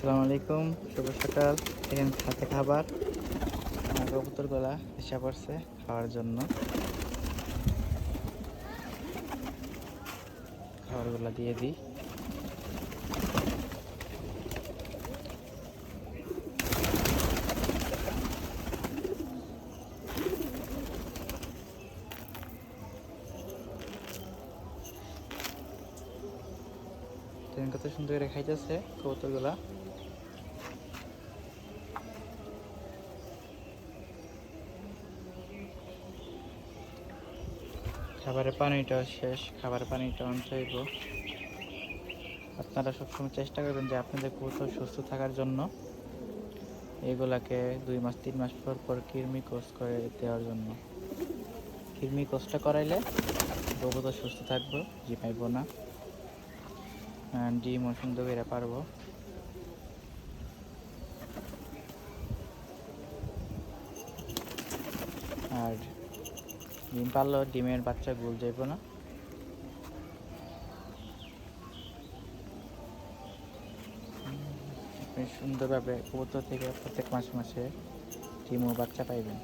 আসসালামু আলাইকুম, শুভ সকাল। দেখেন হাতে খাবার, কবুতরগুলা এসে পড়ছে খাওয়ার জন্য। খাবারগুলা দিয়ে দিই। দেখেন কত সুন্দর করে খাইতেছে কবুতরগুলা। খাবারের পানিটাও শেষ, খাবারের পানিটা অন চাইব। আপনারা সবসময় চেষ্টা করবেন যে আপনাদের কবুতর সুস্থ থাকার জন্য এগুলাকে 2 মাস 3 মাস পর পর কৃমি কোর্স করে দেওয়ার জন্য। কৃমি কোর্সটা করাইলে কবুতর সুস্থ থাকবো, পাইব না, ডিমও সুন্দর করে পারবো। আর ডিম পারলেও ডিমের বাচ্চা গুল যাইব না। আপনি সুন্দরভাবে কবুতর থেকে প্রত্যেক মাসে মাসে ডিম ও বাচ্চা পাইবেন।